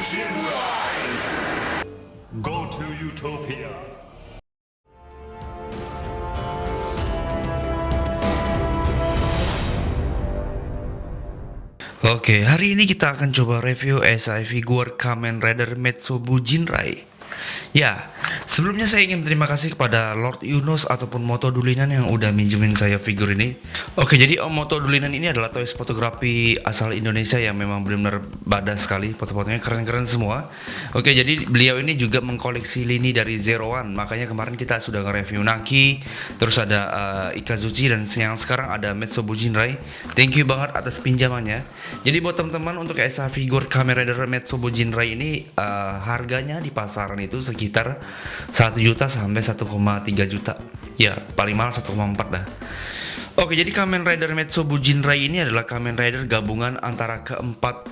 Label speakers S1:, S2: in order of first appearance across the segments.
S1: Go to Utopia.
S2: Oke, hari ini kita akan coba review SI figure Kamen Rider Metsubu Jinrai. Ya, sebelumnya saya ingin berterima kasih kepada Lord Yunus ataupun Moto Dulinan yang udah minjemin saya figur ini. Oke, jadi Om Moto Dulinan ini adalah toys fotografi asal Indonesia yang memang benar-benar badas sekali, foto-fotonya keren-keren semua. Oke, jadi beliau ini juga mengkoleksi lini dari Zero One, makanya kemarin kita sudah nge-review Naki, terus ada Ikazuchi, dan yang sekarang ada Metsubu Jinrai. Thank you banget atas pinjamannya. Jadi buat teman-teman, untuk SI figure Kamen Rider Metsubu Jinrai ini harganya di pasaran itu sekitar 1 juta sampai 1,3 juta. Ya, paling mahal 1,4 dah. Oke, jadi Kamen Rider Metsubu Jinrai ini adalah Kamen Rider gabungan antara keempat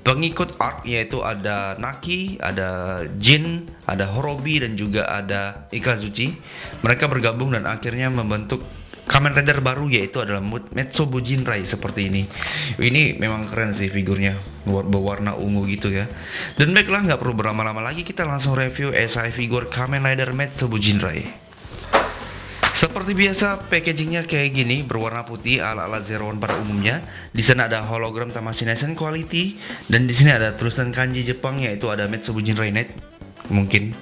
S2: pengikut arc, yaitu ada Naki, ada Jin, ada Horobi, dan juga ada Ikazuchi. Mereka bergabung dan akhirnya membentuk Kamen Rider baru, yaitu adalah Metsubu Jinrai seperti ini. Ini memang keren sih figurnya, berwarna ungu gitu ya. Dan baiklah, nggak perlu berlama-lama lagi, kita langsung review SI figure Kamen Rider Metsubu Jinrai. Seperti biasa, packagingnya kayak gini, berwarna putih ala-ala Zero One pada umumnya. Di sana ada hologram Tamashii Nation Quality, dan di sini ada tulisan kanji Jepang, yaitu ada Metsubu Jinrai Net mungkin.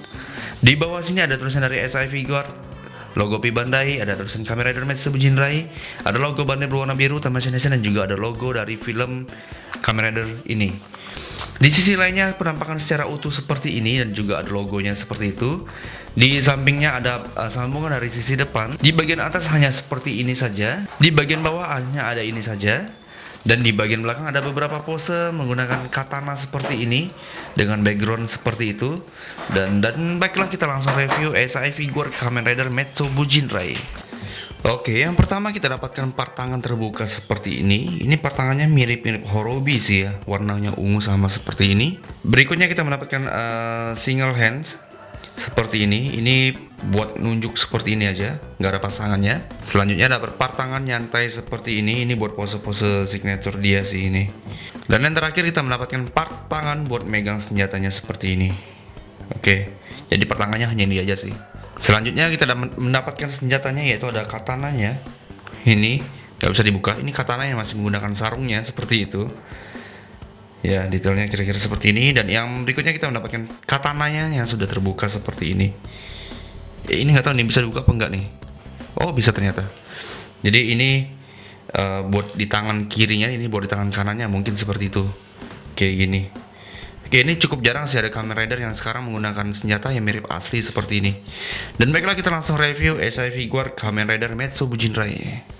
S2: Di bawah sini ada tulisan dari SI figure, logo P Bandai, ada tulisan Kamen Rider Metsubu Jinrai, ada logo Bandai berwarna biru Tamashii Nation, dan juga ada logo dari film Kamen Rider ini. Di sisi lainnya penampakan secara utuh seperti ini, dan juga ada logonya seperti itu. Di sampingnya ada sambungan dari sisi depan. Di bagian atas hanya seperti ini saja. Di bagian bawah hanya ada ini saja. Dan di bagian belakang ada beberapa pose menggunakan katana seperti ini dengan background seperti itu. Dan baiklah, kita langsung review SI figure Kamen Rider Metsubu Jinrai. Oke, yang pertama kita dapatkan part tangan terbuka seperti ini. Ini part tangannya mirip-mirip Horobi sih ya, warnanya ungu sama seperti ini. Berikutnya kita mendapatkan single hands seperti ini. Ini buat nunjuk seperti ini aja, nggak ada pasangannya. Selanjutnya dapat part tangan nyantai seperti ini. Ini buat pose-pose signature dia sih ini. Dan yang terakhir kita mendapatkan part tangan buat megang senjatanya seperti ini. Oke, jadi part tangannya hanya ini aja sih. Selanjutnya kita mendapatkan senjatanya, yaitu ada katananya. Ini nggak bisa dibuka. Ini katana yang masih menggunakan sarungnya seperti itu. Ya, detailnya kira-kira seperti ini. Dan yang berikutnya kita mendapatkan katananya yang sudah terbuka seperti ini. Ini nggak tahu nih bisa dibuka apa enggak nih. Oh, bisa ternyata. Jadi ini buat di tangan kirinya, ini buat di tangan kanannya, mungkin seperti itu. Kayak gini. Oke, ini cukup jarang sih ada Kamen Rider yang sekarang menggunakan senjata yang mirip asli seperti ini. Dan baiklah, kita langsung review SI figure Kamen Rider Metsubu Jinrai.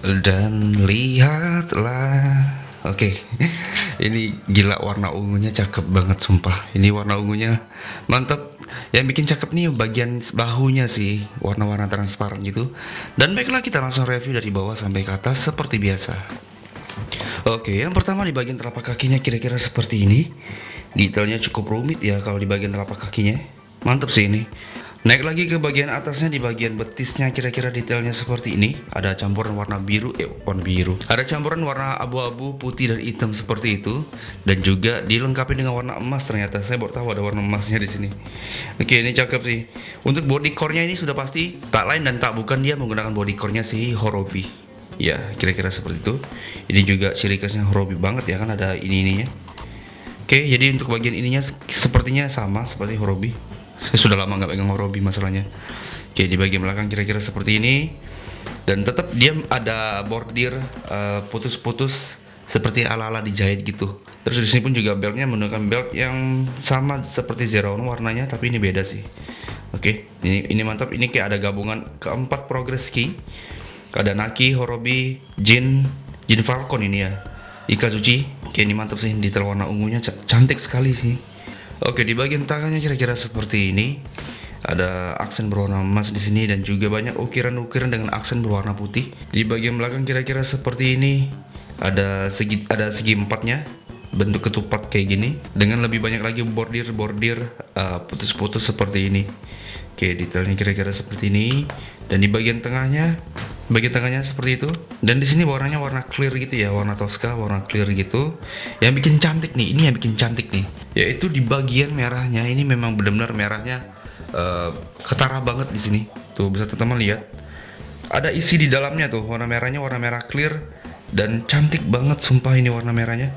S2: Dan lihatlah. Oke, ini gila, warna ungunya cakep banget sumpah. Ini warna ungunya mantap. Yang bikin cakep nih bagian bahunya sih, warna-warna transparan gitu. Dan baiklah, kita langsung review dari bawah sampai ke atas seperti biasa. Oke, yang pertama di bagian telapak kakinya kira-kira seperti ini. Detailnya cukup rumit ya kalau di bagian telapak kakinya. Mantap sih ini. Naik lagi ke bagian atasnya, di bagian betisnya kira-kira detailnya seperti ini. Ada campuran warna biru, warna biru. Ada campuran warna abu-abu, putih dan hitam seperti itu. Dan juga dilengkapi dengan warna emas ternyata. Saya baru tahu ada warna emasnya di sini. Oke, ini cakep sih. Untuk body core-nya ini sudah pasti tak lain dan tak bukan dia menggunakan body core-nya si Horobi. Ya, kira-kira seperti itu. Ini juga ciri khasnya Horobi banget ya, kan ada ini-ininya. Oke, jadi untuk bagian ininya sepertinya sama seperti Horobi. Saya sudah lama nggak pegang Horobi masalahnya. Oke, di bagian belakang kira-kira seperti ini. Dan tetap dia ada bordir putus-putus seperti ala-ala dijahit gitu. Terus di sini pun juga beltnya menggunakan belt yang sama seperti Zero One warnanya, tapi ini beda sih. Oke, ini mantap. Ini kayak ada gabungan keempat progress key. Ada Naki, Horobi, Jin Falcon ini ya. Ikazuchi. Oke, ini mantap sih, detail warna ungunya cantik sekali sih. Oke, di bagian tangannya kira-kira seperti ini. Ada aksen berwarna emas di sini dan juga banyak ukiran-ukiran dengan aksen berwarna putih. Di bagian belakang kira-kira seperti ini. Ada segi empatnya, bentuk ketupat kayak gini dengan lebih banyak lagi bordir putus-putus seperti ini. Oke, detailnya kira-kira seperti ini. Dan di bagian tengahnya seperti itu. Dan di sini warnanya warna clear gitu ya, warna Tosca, warna clear gitu. Yang bikin cantik nih, ini yang bikin cantik nih, yaitu di bagian merahnya. Ini memang benar-benar merahnya ketara banget di sini. Tuh bisa teman-teman lihat. Ada isi di dalamnya tuh, warna merahnya warna merah clear dan cantik banget sumpah, ini warna merahnya.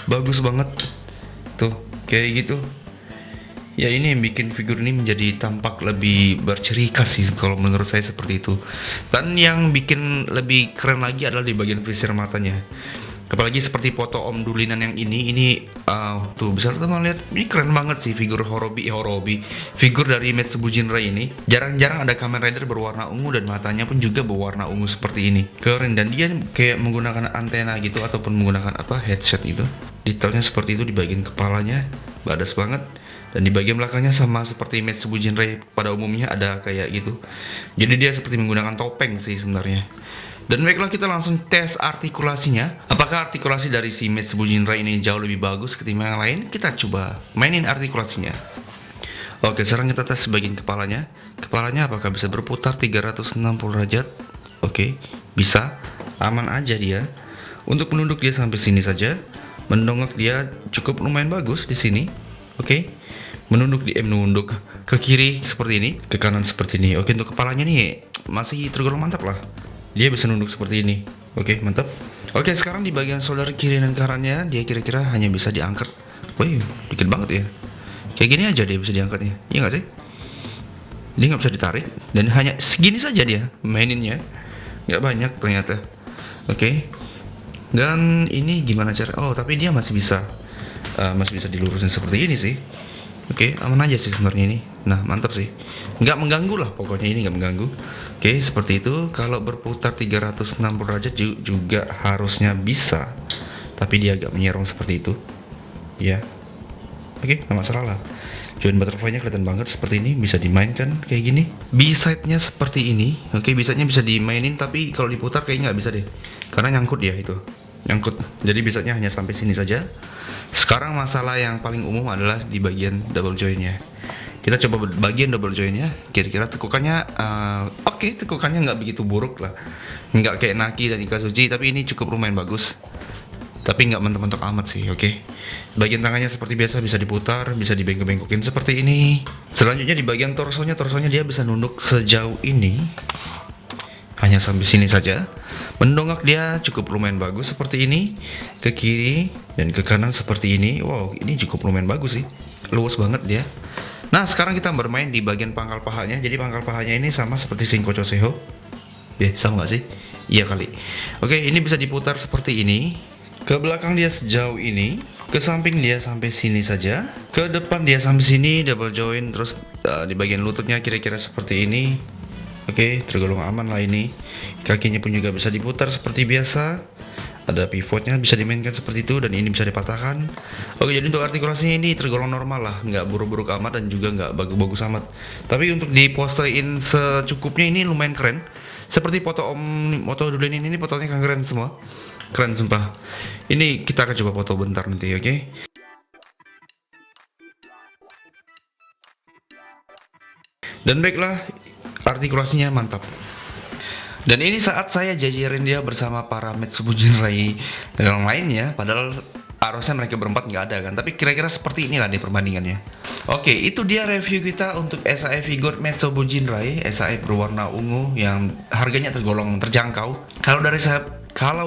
S2: Bagus banget. Tuh, kayak gitu. Ya, ini yang bikin figur ini menjadi tampak lebih berciri khas sih kalau menurut saya seperti itu. Dan yang bikin lebih keren lagi adalah di bagian visir matanya. Apalagi seperti foto Om Dulinan yang ini tuh bisa teman lihat, ini keren banget sih figur Horobi. Figur dari Metsubu Jinrai ini jarang-jarang ada Kamen Rider berwarna ungu dan matanya pun juga berwarna ungu seperti ini. Keren, dan dia kayak menggunakan antena gitu ataupun menggunakan headset gitu. Detailnya seperti itu di bagian kepalanya, badas banget. Dan di bagian belakangnya sama seperti Metsubu Jinrai pada umumnya, ada kayak gitu. Jadi dia seperti menggunakan topeng sih sebenarnya. Dan baiklah, kita langsung tes artikulasinya. Apakah artikulasi dari si Metsubu Jinrai ini jauh lebih bagus ketimbang yang lain? Kita coba mainin artikulasinya. Oke, sekarang kita tes bagian kepalanya. Kepalanya apakah bisa berputar 360 derajat? Oke, bisa. Aman aja dia. Untuk menunduk dia sampai sini saja. Mendongak dia cukup lumayan bagus di sini. Oke. Menunduk ke kiri seperti ini, ke kanan seperti ini. Oke, untuk kepalanya nih masih tergolong mantap lah. Dia bisa nunduk seperti ini. Oke, mantap. Oke, sekarang di bagian shoulder kiri dan kanannya dia kira-kira hanya bisa diangkat. Wih, dikit banget ya. Kayak gini aja dia bisa diangkatnya. Iya nggak sih? Dia nggak bisa ditarik dan hanya segini saja dia maininnya. Nggak banyak ternyata. Oke. Dan ini gimana cara? Oh, tapi dia masih bisa dilurusin seperti ini sih. Oke, aman aja sih sebenarnya ini. Nah, mantap sih. Nggak mengganggu lah pokoknya, ini nggak mengganggu. Oke, seperti itu. Kalau berputar 360 derajat juga harusnya bisa. Tapi dia agak menyerong seperti itu. Ya. Oke, nggak masalah lah. Join butterfly-nya kelihatan banget seperti ini, bisa dimainkan kayak gini. B-side-nya seperti ini. Oke, B-side-nya bisa dimainin, tapi kalau diputar kayaknya nggak bisa deh. Karena nyangkut dia itu. Nyangkut. Jadi B-side-nya hanya sampai sini saja. Sekarang masalah yang paling umum adalah di bagian double joint-nya. Kita coba bagian double joint-nya. Kira-kira tekukannya tekukannya nggak begitu buruk lah. Nggak kayak Naki dan Ikazuchi, tapi ini cukup lumayan bagus. Tapi nggak mentok-mentok amat sih, oke. Bagian tangannya seperti biasa bisa diputar, bisa dibengkok-bengkokin seperti ini. Selanjutnya di bagian torsonya dia bisa nunduk sejauh ini. Hanya sampai sini saja. Mendongak dia cukup lumayan bagus seperti ini, ke kiri dan ke kanan seperti ini. Wow, ini cukup lumayan bagus sih, luas banget dia. Nah, sekarang kita bermain di bagian pangkal pahanya. Jadi pangkal pahanya ini sama seperti Shinkocho Seho. Sama nggak sih? Iya kali. Oke, ini bisa diputar seperti ini. Ke belakang dia sejauh ini, ke samping dia sampai sini saja, ke depan dia sampai sini double joint. Terus di bagian lututnya kira-kira seperti ini. Oke, tergolong aman lah ini. Kakinya pun juga bisa diputar seperti biasa. Ada pivotnya bisa dimainkan seperti itu, dan ini bisa dipatahkan. Oke, jadi untuk artikulasinya ini tergolong normal lah, nggak buruk-buruk amat dan juga nggak bagus-bagus amat. Tapi untuk dipostein secukupnya ini lumayan keren. Seperti foto Moto Dulin ini fotonya keren semua. Keren sumpah. Ini kita akan coba foto bentar nanti, oke? Dan baiklah, artikulasinya mantap. Dan ini saat saya jajarin dia bersama para Metsubu Jinrai yang lainnya, padahal harusnya mereka berempat nggak ada kan. Tapi kira-kira seperti inilah deh perbandingannya. Oke, itu dia review kita untuk SAE Figure Metsubu Jinrai SAE berwarna ungu yang harganya tergolong terjangkau. Kalau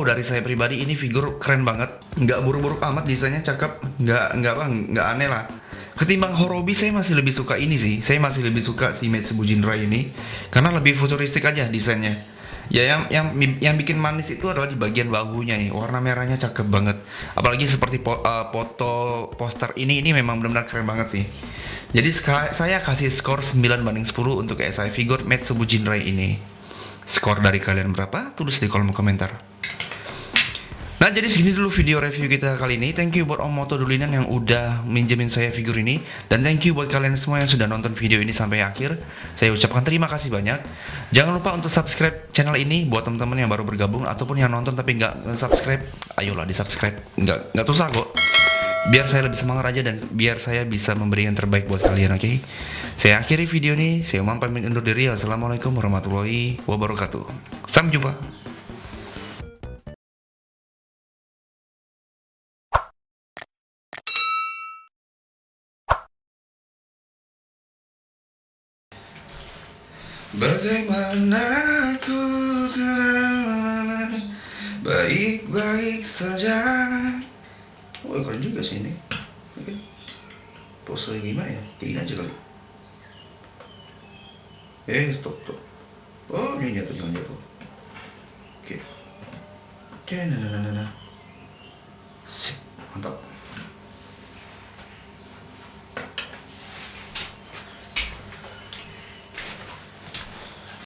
S2: dari saya pribadi ini figur keren banget, nggak buruk-buruk amat, desainnya cakep, nggak aneh lah. Ketimbang Horobi saya masih lebih suka ini sih, saya masih lebih suka si Metsubu Jinrai ini karena lebih futuristik aja desainnya. Ya yang bikin manis itu adalah di bagian bahunya nih, warna merahnya cakep banget. Apalagi seperti foto poster ini memang benar-benar keren banget sih. Jadi saya kasih skor 9/10 untuk SI Figure Metsubu Jinrai ini. Skor dari kalian berapa? Tulis di kolom komentar. Nah, jadi segini dulu video review kita kali ini. Thank you buat Om Moto Dulinan yang udah minjemin saya figur ini. Dan thank you buat kalian semua yang sudah nonton video ini sampai akhir. Saya ucapkan terima kasih banyak. Jangan lupa untuk subscribe channel ini buat teman-teman yang baru bergabung ataupun yang nonton tapi nggak subscribe. Ayolah di subscribe. Nggak susah kok. Biar saya lebih semangat aja dan biar saya bisa memberi yang terbaik buat kalian, oke? Saya akhiri video ini. Saya Umam pamit undur diri. Assalamualaikum warahmatullahi wabarakatuh. Sampai jumpa. Bagaimana aku tenang, baik-baik saja. Oh, keren juga sih ini. Oke. Pose gimana ya? Kayak gini aja kali. Stop. Oh, jangan jatuh. Oke. Oke, nah. Sip, mantap.